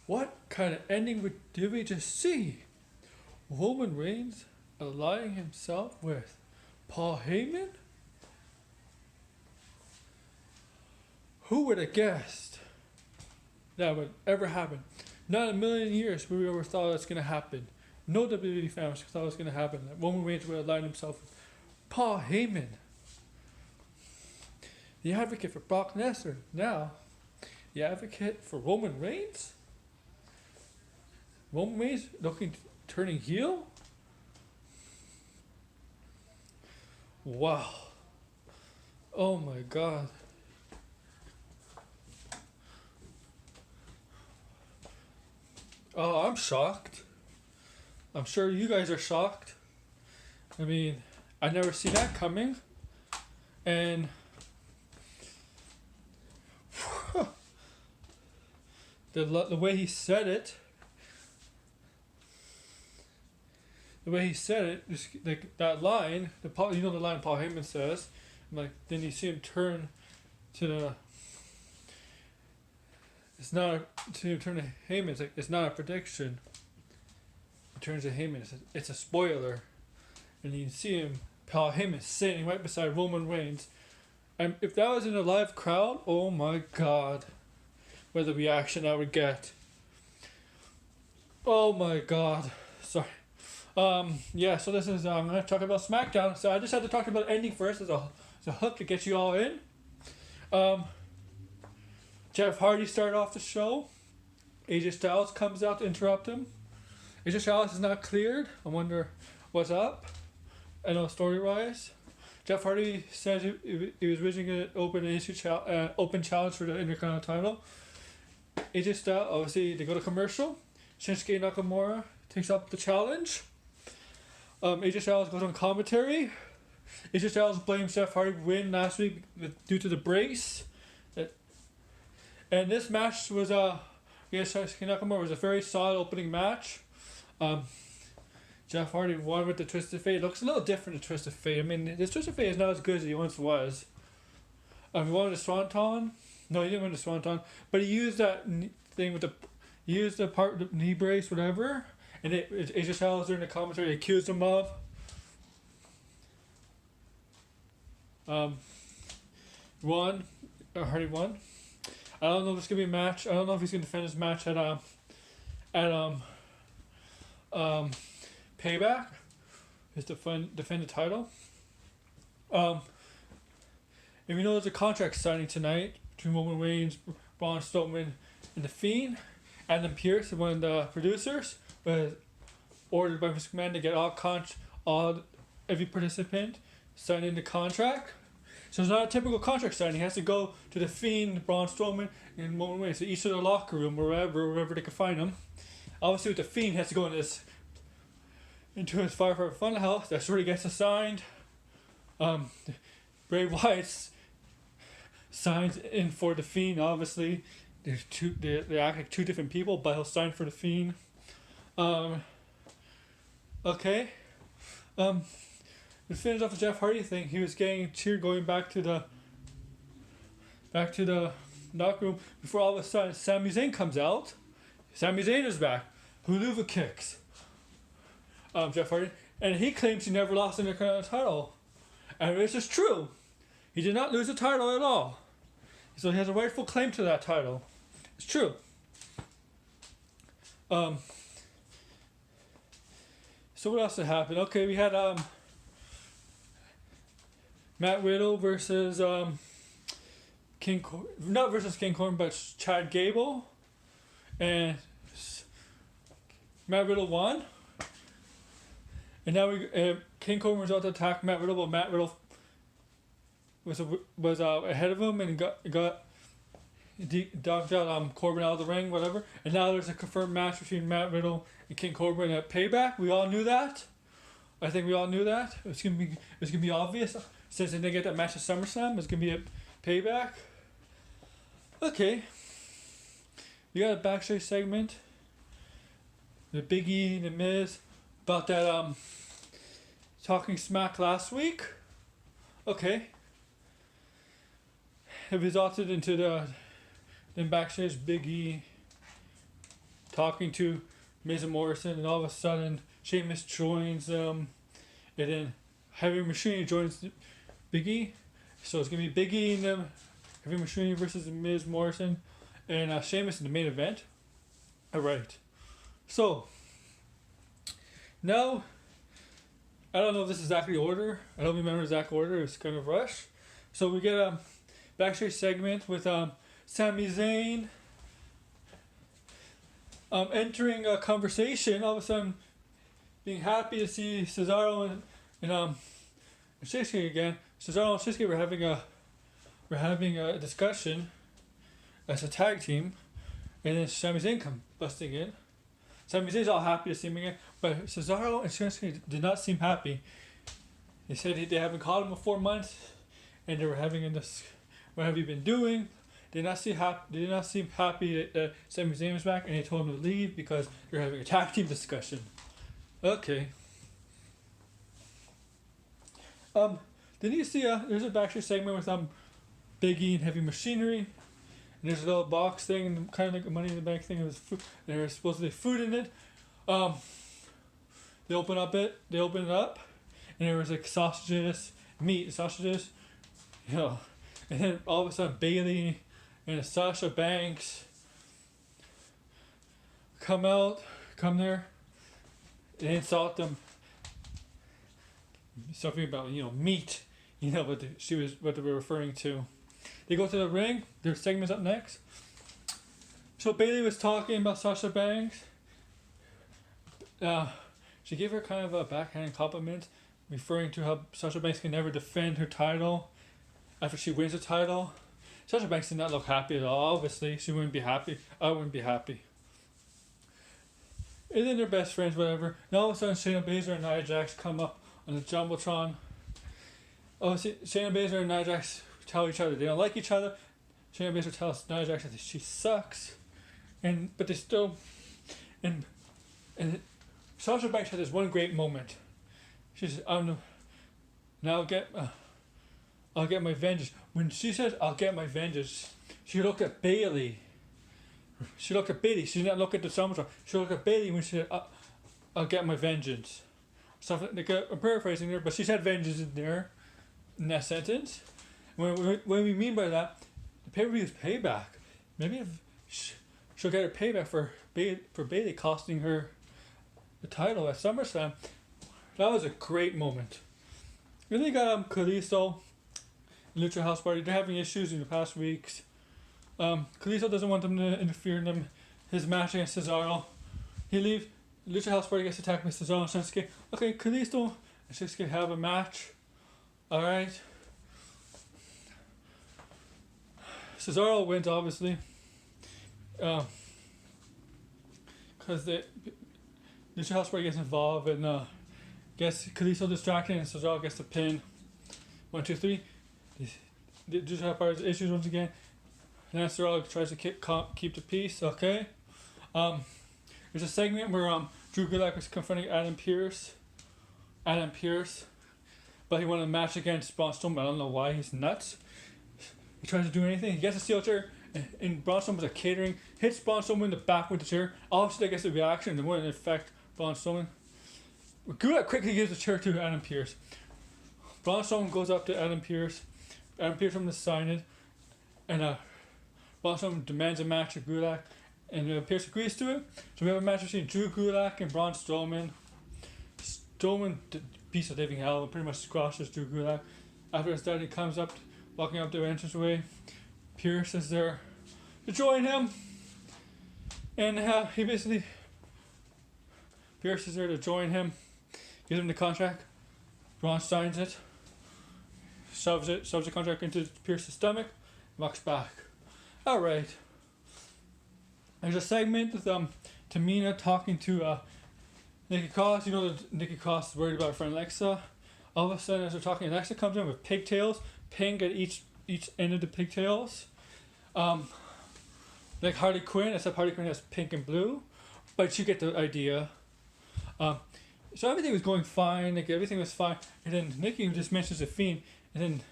What kind of ending did we just see? Roman Reigns allying himself with Paul Heyman? Who would have guessed that would ever happen? Not in a million years would we ever thought that's going to happen. No WWE fans thought it was going to happen. That Roman Reigns would align himself with Paul Heyman, the advocate for Brock Lesnar. Now, the advocate for Roman Reigns? Roman Reigns turning heel? Wow. Oh my god. Oh, I'm shocked. I'm sure you guys are shocked. I mean, I never see that coming. And the way he said it, just like that line, the line Paul Heyman says, like then you see him turn to the. It's not to him turn to Heyman. It's like it's not a prediction. It turns to Heyman. It's a spoiler, and you can see him, Paul Heyman, sitting right beside Roman Reigns, and if that was in a live crowd, oh my god, what the reaction I would get. Oh my god, sorry. Yeah, so this is, I'm going to talk about SmackDown. So I just had to talk about ending first as a hook to get you all in. Jeff Hardy started off the show. AJ Styles comes out to interrupt him. AJ Styles is not cleared. I wonder what's up. I know story-wise. Jeff Hardy says he was originally going to open an open challenge for the Intercontinental title. AJ Styles, obviously, they go to commercial. Shinsuke Nakamura takes up the challenge. AJ Styles goes on commentary. AJ Styles blames Jeff Hardy win last week due to the brace. And this match was Shinsuke Nakamura was a very solid opening match. Jeff Hardy won with the Twisted Fate. It looks a little different than Twisted Fate. I mean, this Twisted Fate is not as good as he once was. He won with the Swanton. No, he didn't win the Swanton. But he used that thing with the knee brace, whatever. And AJ Styles during the commentary accused him of Hardy won. I don't know if it's gonna be a match. I don't know if he's gonna defend his match at Payback. Is defend the title. If you know there's a contract signing tonight between Roman Reigns, Braun Strowman, and The Fiend, Adam Pearce, one of the producers, was ordered by Mr. McMahon to get every participant signing the contract. So it's not a typical contract signing. He has to go to The Fiend, Braun Strowman, and Roman Reigns. So each of their locker room, wherever they can find them. Obviously, with The Fiend, he has to go into his Firefighter Funhouse. That's where he gets assigned. Bray Wyatt signs in for The Fiend. Obviously, they act like two different people, but he'll sign for The Fiend. Okay. To finish off the Jeff Hardy thing, he was getting cheered going back to the locker room before all of a sudden Sami Zayn comes out. Sami Zayn is back. Huluva kicks Jeff Hardy, and he claims he never lost an Intercontinental title, and this is true. He did not lose the title at all, so he has a rightful claim to that title. It's true. So what else had happened? Okay, we had Matt Riddle versus not versus King Corbin, but Chad Gable, and Matt Riddle won. And now King Corbin was out to attack Matt Riddle, but Matt Riddle was ahead of him and got dogged out Corbin out of the ring, whatever. And now there's a confirmed match between Matt Riddle and King Corbin at Payback. We all knew that. I think we all knew that. It's gonna be obvious since they didn't get that match at SummerSlam. It's gonna be a Payback. Okay. We got a backstage segment. The Big E and the Miz about that talking smack last week. Okay. It resulted into the backstage Big E talking to Miz and Morrison, and all of a sudden Sheamus joins them, and then Heavy Machinery joins Big E. So it's gonna be Big E and them, Heavy Machinery versus Miz Morrison, and Sheamus in the main event. All right. So now I don't know if this is exactly order. I don't remember exact order. It's kind of rushed. So we get a backstage segment with Sami Zayn entering a conversation. All of a sudden, being happy to see Cesaro and Shinsuke again. Cesaro and Shinsuke were having a discussion as a tag team, and then Sami Zayn come busting in. Sami Zayn's all happy to see him again, but Cesaro and Shinsuke did not seem happy. They said they haven't caught him in 4 months, and they were having this. What have you been doing? They did not seem happy that Sami Zayn was back, and they told him to leave because they're having a tag team discussion. Okay. Didn't you see there's a backstage segment with Big E and Heavy Machinery, and there's a little box thing, and kind of like a Money in the Bank thing. There's food, and there's supposedly food in it. They open it up, and there was like sausages, you know, and then all of a sudden Bailey and Sasha Banks come there, and insult them. Something about meat, what they were referring to. They go to the ring. Their segment's up next. So Bailey was talking about Sasha Banks. She gave her kind of a backhanded compliment, referring to how Sasha Banks can never defend her title after she wins the title. Sasha Banks did not look happy at all. Obviously, she wouldn't be happy. I wouldn't be happy. And then they're best friends, whatever. And all of a sudden, Shayna Baszler and Nia Jax come up on the Jumbotron. Shayna Baszler and Nia Jax tell each other they don't like each other. Shayna Baszler tells Nia Jax that she sucks, but they still and Sasha Banks had this one great moment. She says, I'll get my vengeance. When she says, I'll get my vengeance, she looked at Bailey. She did not look at the Jumbotron. She looked at Bailey when she said, I'll get my vengeance. Something like I'm paraphrasing there, but she said vengeance in that sentence. What we mean by that, the pay-per-view is Payback. Maybe she'll get her payback for Bailey costing her the title at SummerSlam. That was a great moment. And they got Kalisto, Lucha House Party. They're having issues in the past weeks. Kalisto doesn't want them to interfere in his match against Cesaro. He leaves. Lucha House Party gets attacked by Cesaro and Shinsuke. Okay, Kalisto and Shinsuke have a match. Alright. Cesaro wins, obviously. Because the Lucha House Party gets involved and gets Kalisto distracted and Cesaro gets the pin. 1, 2, 3. The Lucha House Party has issues once again. And Cesaro tries to keep the peace. Okay. There's a segment where Drew Gulak was confronting Adam Pearce, but he wanted a match against Braun Strowman. I don't know why. He's nuts. He tries to do anything. He gets a steel chair, and Braun Strowman was catering, hits Braun Strowman in the back with the chair. Obviously, that gets the reaction. It wouldn't affect Braun Strowman. Gulak quickly gives the chair to Adam Pearce. Braun Strowman goes up to Adam Pearce. Adam Pearce from the sign it, and Braun Strowman demands a match with Gulak. And Pearce agrees to it. So we have a match between Drew Gulak and Braun Strowman. Strowman beats the living hell and pretty much squashes Drew Gulak. After it's done, he comes up, walking up the entranceway. Pearce is there to join him. And Pearce is there to join him. Gives him the contract. Braun signs it. Shoves the contract into Pearce's stomach. Walks back. Alright. There's a segment with Tamina talking to Nikki Cross. Nikki Cross is worried about her friend Alexa. All of a sudden, as they're talking, Alexa comes in with pigtails, pink at each end of the pigtails. Like Harley Quinn, except Harley Quinn has pink and blue, but you get the idea. So everything was going fine, everything was fine, and then Nikki just mentions the Fiend, and then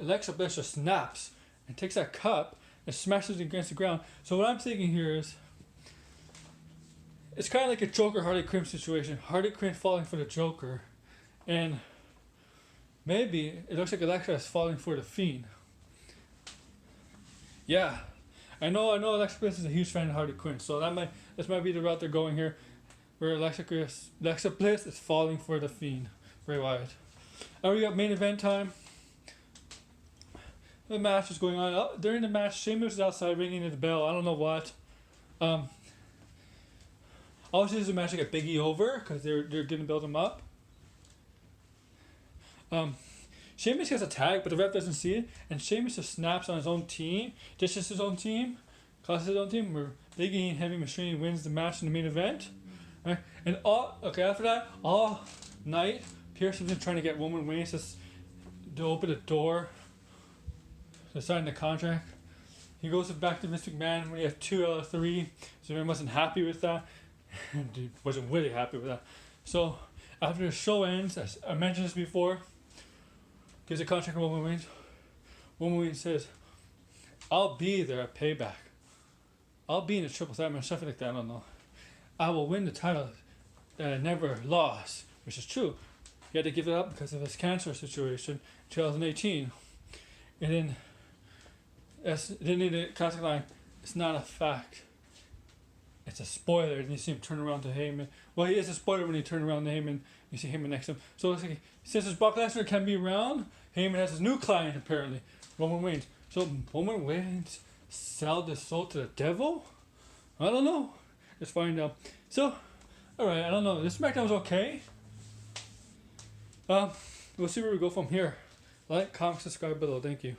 Alexa Bliss just snaps and takes that cup and smashes it against the ground. So what I'm thinking here is it's kind of like a Joker Harley Quinn situation. Harley Quinn falling for the Joker, and maybe it looks like Alexa is falling for the Fiend. Yeah, I know Alexa Bliss is a huge fan of Harley Quinn, so this might be the route they're going here, where Alexa Bliss is falling for the Fiend, Bray Wyatt. And we got main event time. The match is going on. During the match, Sheamus is outside ringing the bell. I don't know what. Obviously, this is a match to get Big E over because they're going to build him up. Sheamus gets a tag, but the ref doesn't see it, and Sheamus just snaps on his own team, dishes his own team, causes his own team, where Big E and Heavy Machinery wins the match in the main event. Right? And after that, all night, Pierce has been trying to get Roman Reigns to open the door to sign the contract. He goes back to Vince McMahon when he has 2 out of 3, so he wasn't happy with that. He wasn't really happy with that. So after the show ends, as I mentioned this before, gives a contract to Roman Reigns. Roman Reigns says, "I'll be there at Payback. I'll be in the triple threat match," something like that. I don't know. "I will win the title that I never lost," which is true. He had to give it up because of his cancer situation in 2018. And then the classic line, "It's not a fact. It's a spoiler." And you see him turn around to Heyman. Well, he is a spoiler when he turns around to Heyman. You see Heyman next to him. So it's like, since Brock Lesnar can be around, Heyman has his new client apparently, Roman Reigns. So Roman Reigns sell his soul to the devil? I don't know. Let's find out. So, alright, I don't know. This SmackDown was okay. We'll see where we go from here. Like, comment, subscribe below. Thank you.